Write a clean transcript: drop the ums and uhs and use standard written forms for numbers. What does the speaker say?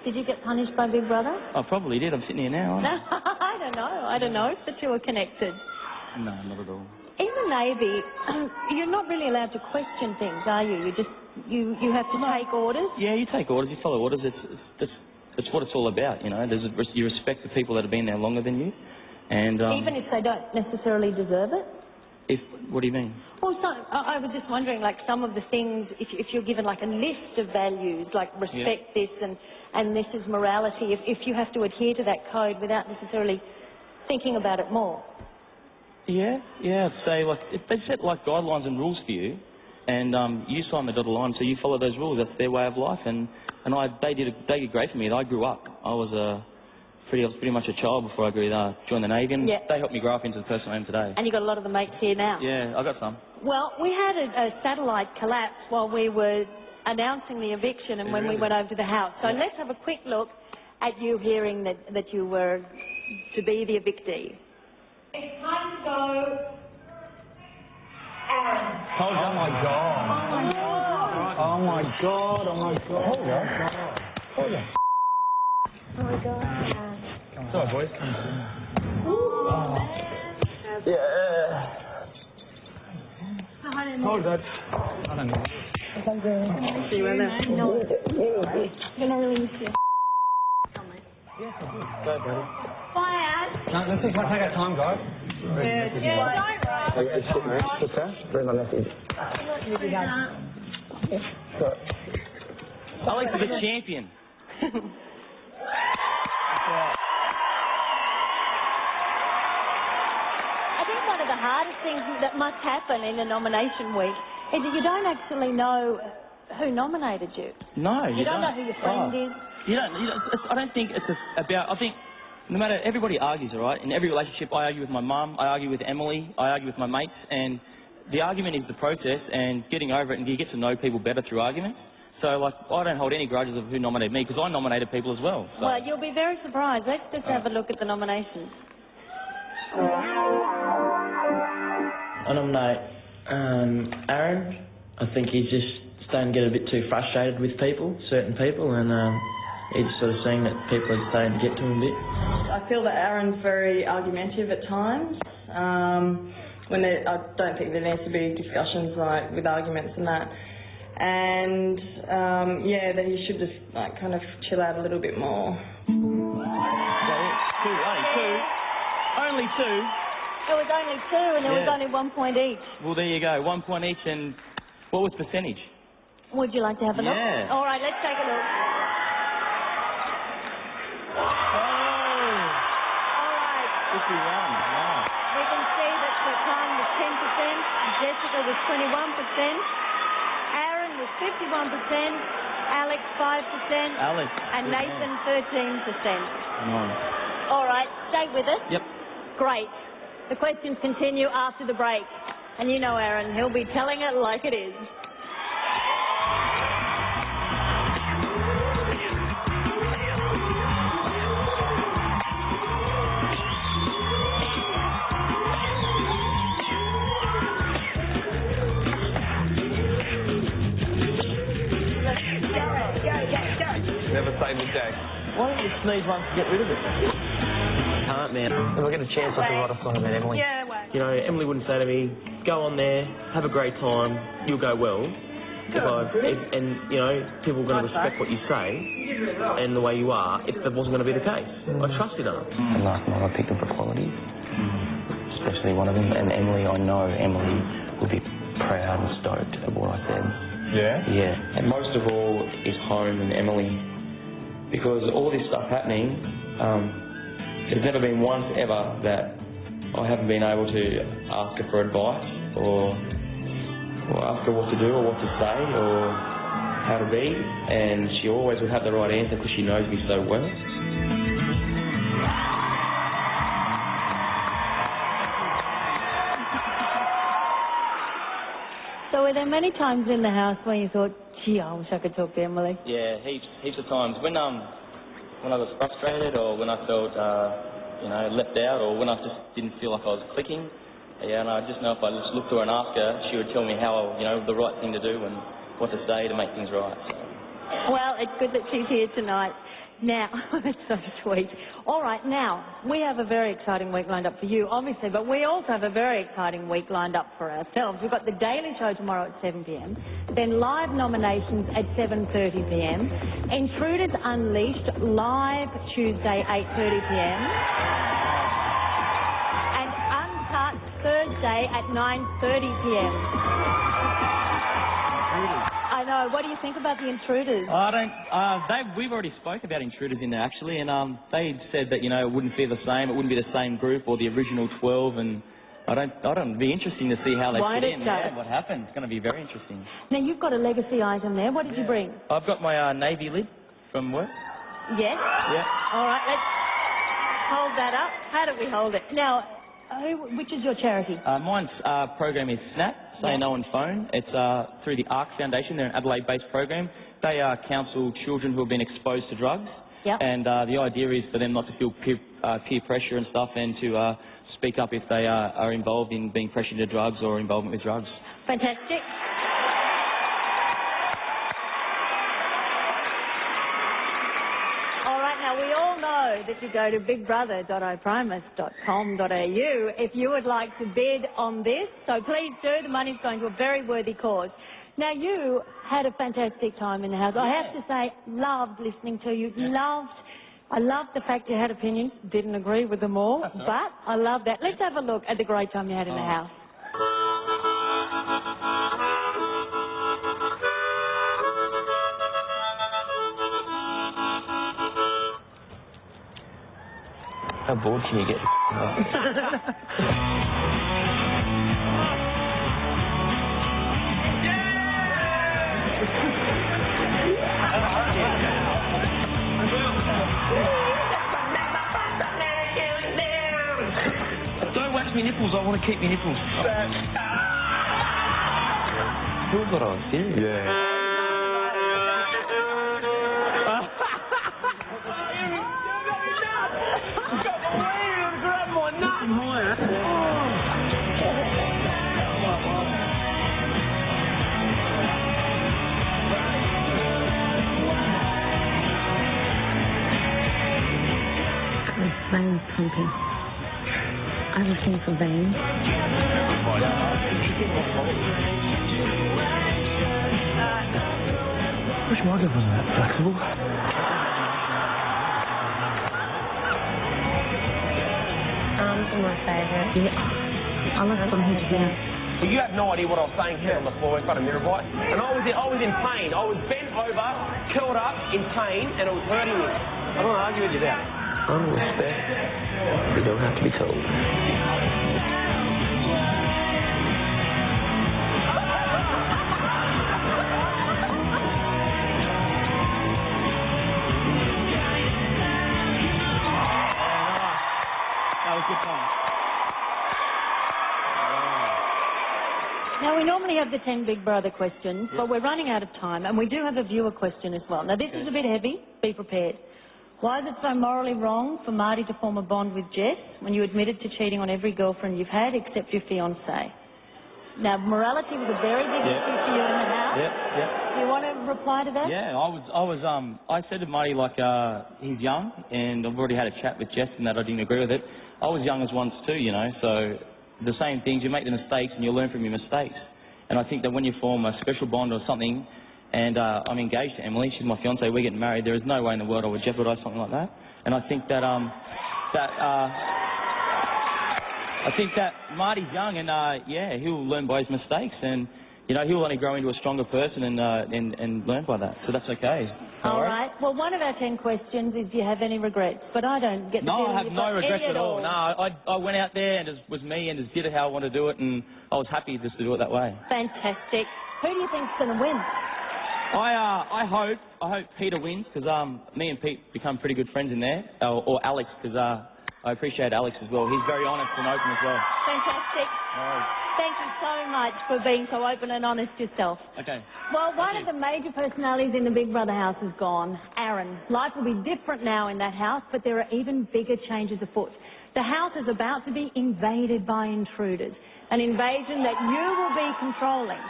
Did you get punished by Big Brother? I probably did. I'm sitting here now. I don't know. I don't know if the two are connected. No, not at all. In the Navy, you're not really allowed to question things, are you? You have to take orders? Yeah, you take orders. You follow orders. It's what it's all about, you know. You respect the people that have been there longer than you. And even if they don't necessarily deserve it? What do you mean? Well, I was just wondering, like, some of the things, if you're given, like, a list of values, like respect this and this is morality, if you have to adhere to that code without necessarily thinking about it more. Yeah, I'd say, like, if they set, like, guidelines and rules for you, and you sign the dotted line, so you follow those rules, that's their way of life, and they did great for me. I grew up. I was pretty much a child before I joined the Navy, and they helped me grow up into the person I am today. And you got a lot of the mates here now? Yeah, I got some. Well, we had a satellite collapse while we were announcing the eviction and when we went over to the house. So let's have a quick look at you hearing that you were to be the evictee. It's time to go. Aaron. Oh my God. Oh my God. Oh my God. Oh my God. Oh yeah. Oh my God. Sorry, boys. Yeah. Oh, Dad. I don't know. See you in there. No. Can I really miss you? Yes, I do. Go, buddy. Bye, Ad. No, let's just take our time, guys. Yeah, don't rush. What's that? Read my message. Alex is a champion. I think one of the hardest things that must happen in a nomination week is that you don't actually know who nominated you. No, you don't know who your friend is. I don't think it's about. I think no matter, everybody argues, all right? In every relationship, I argue with my mum, I argue with Emily, I argue with my mates, and the argument is the process and getting over it, and you get to know people better through arguments. So, like, I don't hold any grudges of who nominated me, because I nominated people as well. So. Well, you'll be very surprised. Let's just have a look at the nominations. I nominate Aaron. I think he's just starting to get a bit too frustrated with certain people, and he's sort of seeing that people are starting to get to him a bit. I feel that Aaron's very argumentative at times. I don't think there needs to be discussions like with arguments and that. And that he should just like kind of chill out a little bit more. Only two. It was only two, and there was only 1 point each. Well, there you go, 1 point each, and what was percentage? Would you like to have a look? Yeah. All right, let's take a look. All right. 51, wow. We can see that Tom was 10%, Jessica was 21%, Aaron was 51%, Alex 5%, and Nathan 13%. Nice. All right, stay with us. Yep. Great. The questions continue after the break. And you know Aaron, he'll be telling it like it is. Never save a day. Why don't you sneeze once to get rid of it? I can't, man. If I get a chance, I could write a song about Emily. Yeah, well. You know, Emily wouldn't say to me, go on there, have a great time, you'll go well. And, you know, people are going to respect what you say and the way you are if that wasn't going to be the case. I trusted her. And last night I picked up the qualities, especially one of them. And Emily, I know Emily would be proud and stoked at what I said. Yeah? Yeah. And most of all is home and Emily. Because all this stuff happening, there's never been once ever that I haven't been able to ask her for advice or ask her what to do or what to say or how to be, and she always would have the right answer because she knows me so well. So were there many times in the house when you thought, gee, I wish I could talk to Emily? Yeah, heaps of times. When I was frustrated or when I felt, left out or when I just didn't feel like I was clicking, and I just know if I just looked to her and asked her, she would tell me how, the right thing to do and what to say to make things right. So. Well, it's good that she's here tonight. Now, that's so sweet. All right, now, we have a very exciting week lined up for you, obviously, but we also have a very exciting week lined up for ourselves. We've got the Daily Show tomorrow at 7 p.m, then live nominations at 7:30 p.m, Intruders Unleashed live Tuesday 8:30 p.m, and Uncut Thursday at 9:30 p.m. I know. What do you think about the Intruders? I don't. We've already spoke about Intruders in there actually, and they said that it wouldn't feel the same. It wouldn't be the same group or the original 12, and I don't. It'd be interesting to see how they fit in. Yeah, what happens. It's going to be very interesting. Now you've got a legacy item there. What did you bring? I've got my Navy lid from work. Yes. Yeah. All right. Let's hold that up. How do we hold it? Now, which is your charity? Mine's program is SNAP. Say No and Phone. It's through the ARC Foundation. They're an Adelaide-based program. They counsel children who have been exposed to drugs. Yep. And the idea is for them not to feel peer pressure and stuff, and to speak up if they are involved in being pressured into drugs or involvement with drugs. Fantastic. All right, now we all know that you go to bigbrother.oprimus.com.au if you would like to bid on this. So please do. The money's going to a very worthy cause. Now, you had a fantastic time in the house. I have to say, loved listening to you. I loved the fact you had opinions. Didn't agree with them all, but I love that. Let's have a look at the great time you had in the house. How bored can you get? Don't wax me nipples, I want to keep me nipples. Who thought I was serious? Yeah. Veins pumping. I was looking for veins. Which microphone is that? Flexible? Arms are my favourite. Yeah. I love from here to there. Well, you have no idea what I was saying here on the floor in front of Mirabai. And I was in pain. I was bent over, curled up, in pain, and it was hurting me. I don't want to argue with you about it. Unrespect. You don't have to be told. That was good fun. Now, we normally have the 10 Big Brother questions, but we're running out of time, and we do have a viewer question as well. Now, this is a bit heavy. Be prepared. Why is it so morally wrong for Marty to form a bond with Jess when you admitted to cheating on every girlfriend you've had except your fiancée? Now, morality was a very big issue for you in the house. Do you want to reply to that? Yeah, I said to Marty, he's young, and I've already had a chat with Jess and that I didn't agree with it. I was young as once too, so the same things, you make the mistakes and you learn from your mistakes. And I think that when you form a special bond or something, and I'm engaged to Emily, she's my fiancée, we're getting married, there is no way in the world I would jeopardise something like that. And I think that, Marty's young, and he'll learn by his mistakes, and he'll only grow into a stronger person and learn by that. So that's okay. All right. Well, one of our 10 questions is, do you have any regrets? But I don't get the feeling I have you've no got regrets any at all. No, I went out there and it was me and just did it how I wanted to do it, and I was happy just to do it that way. Fantastic. Who do you think's going to win? I hope Peter wins, because me and Pete become pretty good friends in there, or Alex, because I appreciate Alex as well. He's very honest and open as well. Fantastic. Thank you so much for being so open and honest yourself. Okay. Well, one of the major personalities in the Big Brother house is gone, Aaron. Life will be different now in that house, but there are even bigger changes afoot. The house is about to be invaded by intruders, an invasion that you will be controlling.